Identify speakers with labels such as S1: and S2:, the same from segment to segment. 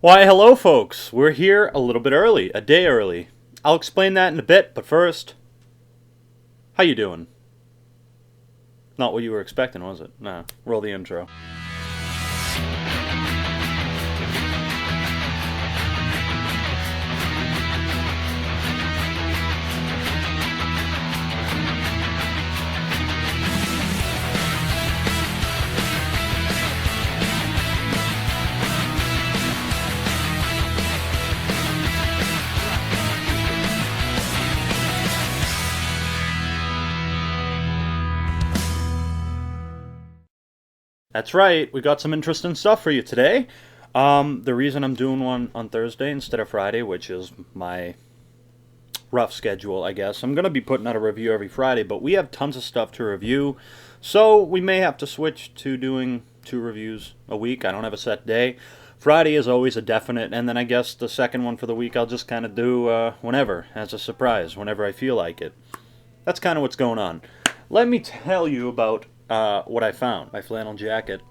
S1: Why, hello folks! We're here a little bit early, a day early. I'll explain that in a bit, but first, how you doing? Not what you were expecting, was it? Nah, roll the intro. That's right, we got some interesting stuff for you today. The reason I'm doing one on Thursday instead of Friday, which is my rough schedule, I guess. I'm going to be putting out a review every Friday, but we have tons of stuff to review, so we may have to switch to doing 2 reviews a week. I don't have a set day. Friday is always a definite, and then I guess the second one for the week I'll just kind of do whenever, as a surprise, whenever I feel like it. That's kind of what's going on. Let me tell you about what I found. My flannel jacket.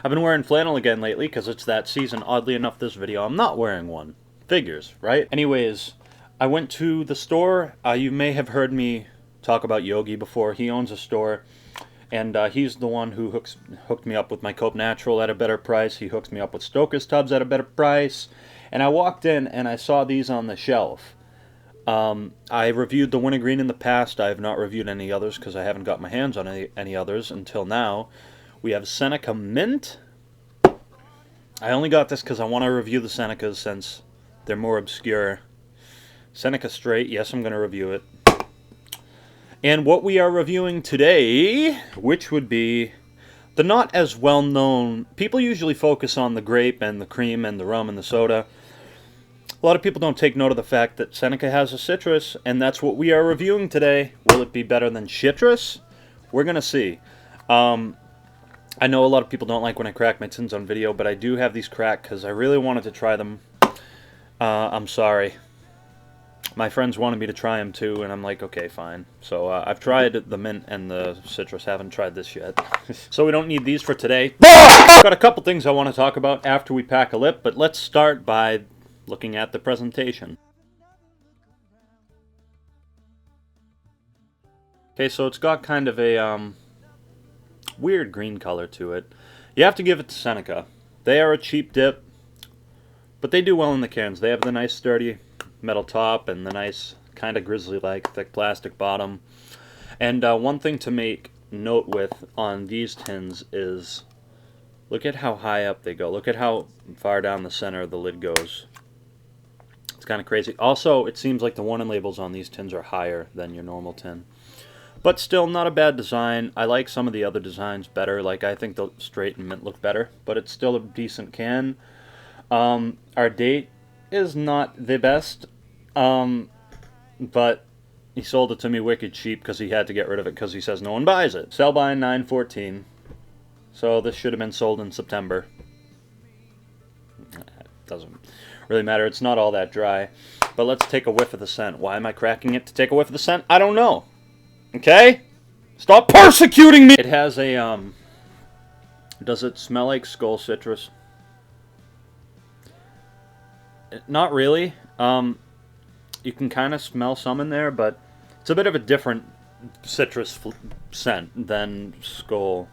S1: I've been wearing flannel again lately because it's that season. Oddly enough, this video I'm not wearing one. Figures, right? Anyways, I went to the store. You may have heard me talk about Yogi before. He owns a store, and he's the one who hooked me up with my Cope Natural at a better price. He hooks me up with Stoker's tubs at a better price. And I walked in and I saw these on the shelf. I reviewed the wintergreen in the past. I have not reviewed any others because I haven't got my hands on any others until now. We have Seneca Mint. I only got this because I want to review the Senecas since they're more obscure. Seneca Straight, yes, I'm going to review it. And what we are reviewing today, which would be the not as well known, people usually focus on the grape and the cream and the rum and the soda. A lot of people don't take note of the fact that Seneca has a citrus, and that's what we are reviewing today. Will it be better than citrus? We're going to see. I know a lot of people don't like when I crack my tins on video, but I do have these cracked because I really wanted to try them. I'm sorry. My friends wanted me to try them too, and I'm like, okay, fine. So I've tried the mint and the citrus, haven't tried this yet. So we don't need these for today. Got a couple things I want to talk about after we pack a lip, but let's start by looking at the presentation. Okay, so it's got kind of a weird green color to it. You have to give it to Seneca. They are a cheap dip, but they do well in the cans. They have the nice sturdy metal top and the nice kind of grizzly-like thick plastic bottom. And one thing to make note with on these tins is look at how high up they go. Look at how far down the center of the lid goes. It's kind of crazy. Also, it seems like the warning labels on these tins are higher than your normal tin. But still, not a bad design. I like some of the other designs better. Like, I think the straight and mint look better. But it's still a decent can. Our date is not the best. But he sold it to me wicked cheap because he had to get rid of it because he says no one buys it. Sell by 9/14. So this should have been sold in September. It doesn't really matter. It's not all that dry. But let's take a whiff of the scent. Why am I cracking it to take a whiff of the scent? I don't know. Okay? Stop persecuting me! It has a, does it smell like skull citrus? Not really. You can kind of smell some in there, but it's a bit of a different citrus scent than skull.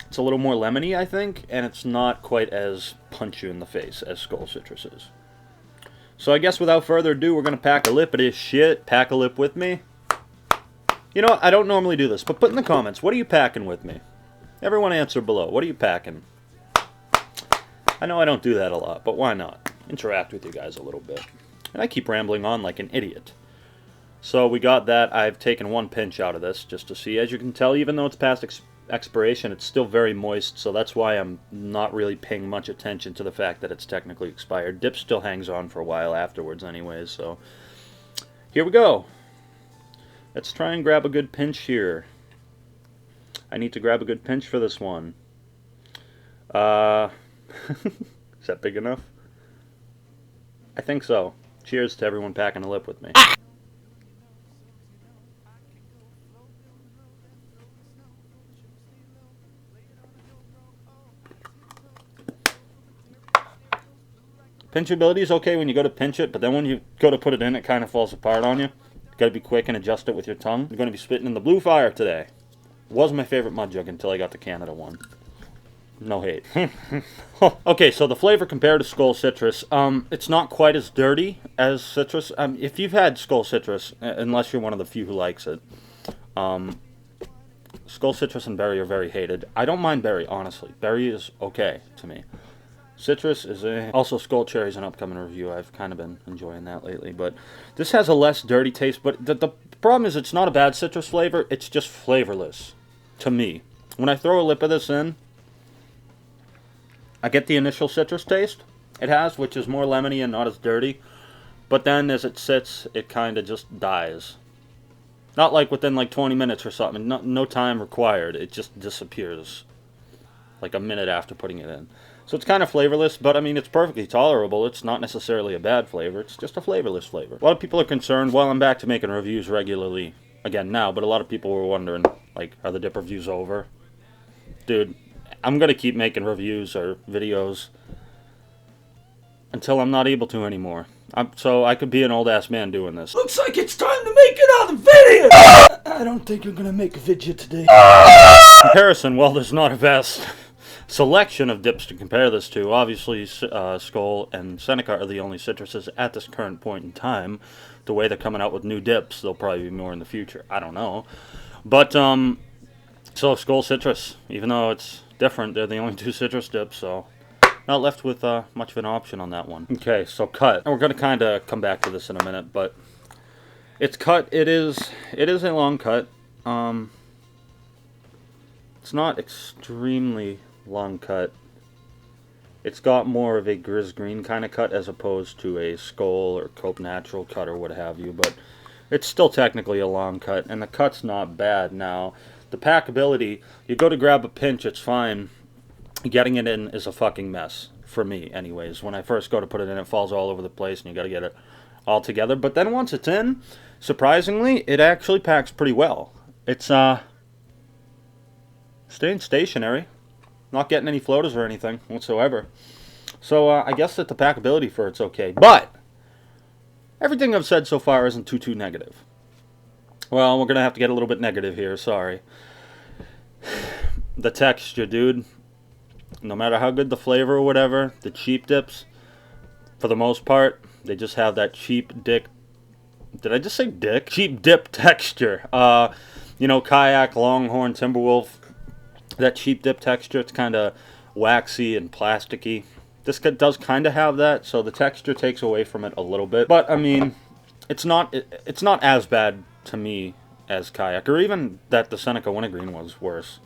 S1: It's a little more lemony, I think, and it's not quite as punch you in the face as skull citrus is. So I guess without further ado, we're going to pack a lip of this shit. Pack a lip with me. You know what? I don't normally do this, but put in the comments, what are you packing with me? Everyone answer below. What are you packing? I know I don't do that a lot, but why not? Interact with you guys a little bit. And I keep rambling on like an idiot. So we got that. I've taken 1 pinch out of this just to see. As you can tell, even though it's past expiration, it's still very moist, so that's why I'm not really paying much attention to the fact that it's technically expired. Dip still hangs on for a while afterwards anyways, so here we go. Let's try and grab a good pinch here. I need to grab a good pinch for this one. Is that big enough? I think so. Cheers to everyone packing a lip with me. Pinchability is okay when you go to pinch it, but then when you go to put it in, it kind of falls apart on you. You got to be quick and adjust it with your tongue. You're going to be spitting in the Blue Fire today. Was my favorite mud jug until I got the Canada one. No hate. Okay, so the flavor compared to Skull Citrus, it's not quite as dirty as citrus. If you've had Skull Citrus, unless you're one of the few who likes it, Skull Citrus and Berry are very hated. I don't mind Berry, honestly. Berry is okay to me. Citrus is also Skull Cherry is an upcoming review. I've kind of been enjoying that lately, but this has a less dirty taste. But the problem is it's not a bad citrus flavor. It's just flavorless to me. When I throw a lip of this in, I get the initial citrus taste it has, which is more lemony and not as dirty. But then as it sits, it kind of just dies. Not like within like 20 minutes or something. No time required. It just disappears like a minute after putting it in. So it's kind of flavorless, but I mean, it's perfectly tolerable. It's not necessarily a bad flavor. It's just a flavorless flavor. A lot of people are concerned, well, I'm back to making reviews regularly again now, but a lot of people were wondering, like, are the dip reviews over? Dude, I'm going to keep making reviews or videos until I'm not able to anymore. So I could be an old-ass man doing this.
S2: Looks like it's time to make another video! I don't think you're gonna make a video today.
S1: Comparison, well, there's not a vast selection of dips to compare this to. Obviously, Skull and Seneca are the only citruses at this current point in time. The way they're coming out with new dips, there'll probably be more in the future. I don't know. But, so Skull Citrus, even though it's different, they're the only two citrus dips, so not left with much of an option on that one. Okay, so cut. And we're going to kind of come back to this in a minute, but it's cut. It is a long cut. It's not extremely long cut. It's got more of a Grizz Green kind of cut as opposed to a Skull or Cope Natural cut or what have you, but it's still technically a long cut, and the cut's not bad. Now, the packability, you go to grab a pinch, it's fine. Getting it in is a fucking mess, for me anyways. When I first go to put it in, it falls all over the place, and you gotta get it all together. But then once it's in, surprisingly, it actually packs pretty well. It's, staying stationary. Not getting any floaters or anything whatsoever. So, I guess that the packability for it's okay. But everything I've said so far isn't too negative. Well, we're gonna have to get a little bit negative here, sorry. The texture, dude. No matter how good the flavor or whatever, the cheap dips, for the most part, they just have that cheap dick. Did I just say dick? Cheap dip texture. You know, Kayak, Longhorn, Timberwolf, that cheap dip texture, it's kind of waxy and plasticky. This does kind of have that, so the texture takes away from it a little bit. But, I mean, it's not as bad to me as Kayak, or even that the Seneca Wintergreen was worse.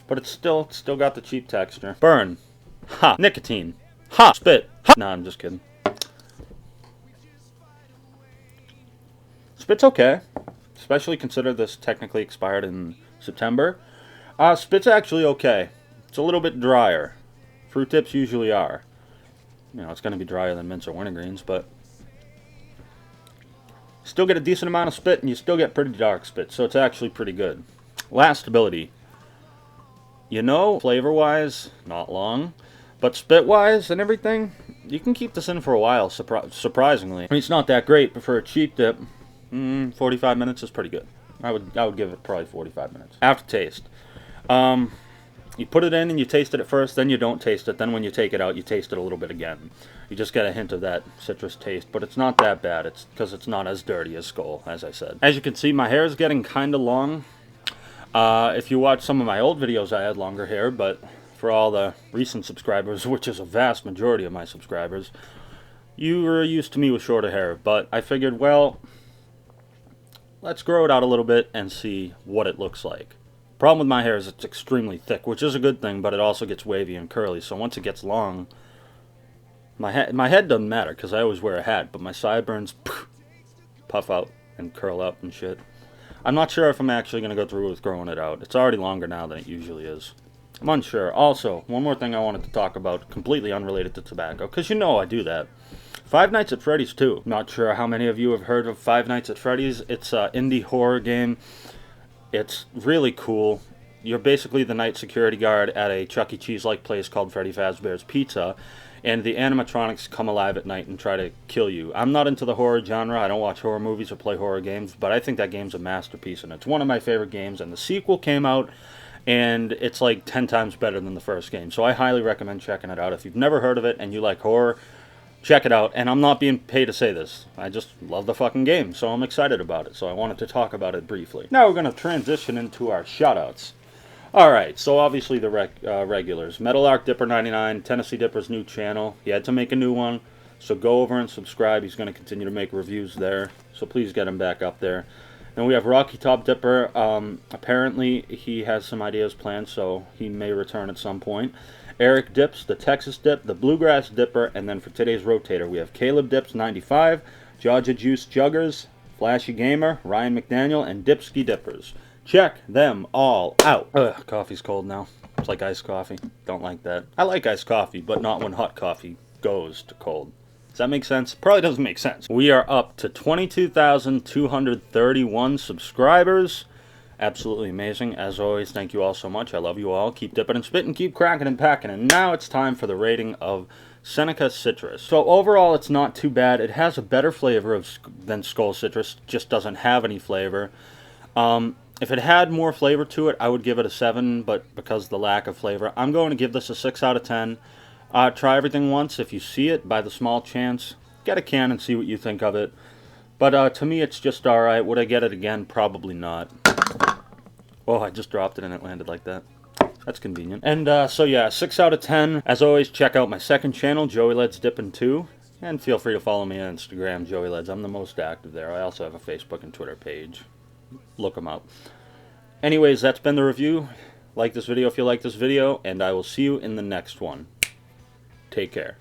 S1: But it's still got the cheap texture. Burn. Ha. Nicotine. Ha. Spit. Ha. Nah, I'm just kidding. Spit's okay. Especially consider this technically expired in September. Spit's actually okay. It's a little bit drier. Fruit dips usually are. You know, it's going to be drier than mints or wintergreens, but still get a decent amount of spit, and you still get pretty dark spit, so it's actually pretty good. Lastability. You know, flavor-wise, not long, but spit-wise and everything, you can keep this in for a while, surprisingly. I mean, it's not that great, but for a cheap dip, 45 minutes is pretty good. I would give it probably 45 minutes. Aftertaste. You put it in and you taste it at first, then you don't taste it. Then when you take it out, you taste it a little bit again. You just get a hint of that citrus taste, but it's not that bad. It's because it's not as dirty as Skull, as I said. As you can see, my hair is getting kind of long. If you watch some of my old videos, I had longer hair, but for all the recent subscribers, which is a vast majority of my subscribers, you were used to me with shorter hair. But I figured, well, let's grow it out a little bit and see what it looks like. Problem with my hair is it's extremely thick, which is a good thing, but it also gets wavy and curly. So once it gets long, my head doesn't matter because I always wear a hat, but my sideburns puff out and curl up and shit. I'm not sure if I'm actually going to go through with growing it out. It's already longer now than it usually is. I'm unsure. Also, one more thing I wanted to talk about, completely unrelated to tobacco, because you know I do that. Five Nights at Freddy's 2. Not sure how many of you have heard of Five Nights at Freddy's. It's an indie horror game. It's really cool. You're basically the night security guard at a Chuck E. Cheese-like place called Freddy Fazbear's Pizza, and the animatronics come alive at night and try to kill you. I'm not into the horror genre. I don't watch horror movies or play horror games, but I think that game's a masterpiece, and it's one of my favorite games, and the sequel came out, and it's like 10 times better than the first game. So I highly recommend checking it out. If you've never heard of it and you like horror, check it out. And I'm not being paid to say this. I just love the fucking game, so I'm excited about it. So I wanted to talk about it briefly. Now we're going to transition into our shoutouts. Alright, so obviously the regulars. Metal Arc Dipper 99, Tennessee Dipper's new channel. He had to make a new one, so go over and subscribe. He's going to continue to make reviews there, so please get him back up there. And we have Rocky Top Dipper. Apparently he has some ideas planned, so he may return at some point. Eric Dips, the Texas Dip, the Bluegrass Dipper, and then for today's rotator we have Caleb Dips 95, Georgia Juice Juggers, Flashy Gamer, Ryan McDaniel, and Dipsky Dippers. Check them all out. Ugh, coffee's cold now. It's like iced coffee. Don't like that. I like iced coffee, but not when hot coffee goes to cold. Does that make sense? Probably doesn't make sense. We are up to 22,231 subscribers. Absolutely amazing. As always, thank you all so much. I love you all. Keep dipping and spitting, keep cracking and packing. And now it's time for the rating of Seneca Citrus. So overall, it's not too bad. It has a better flavor than Skull Citrus. Just doesn't have any flavor. If it had more flavor to it, I would give it a 7, but because of the lack of flavor, I'm going to give this a 6 out of 10. Try everything once. If you see it, by the small chance, get a can and see what you think of it. But to me, it's just alright. Would I get it again? Probably not. Oh, I just dropped it and it landed like that. That's convenient. And so yeah, 6 out of 10. As always, check out my second channel, Joey Led's Dippin' 2. And feel free to follow me on Instagram, Joey Leds. I'm the most active there. I also have a Facebook and Twitter page. Look them up. Anyways, that's been the review. Like this video if you like this video, and I will see you in the next one. Take care.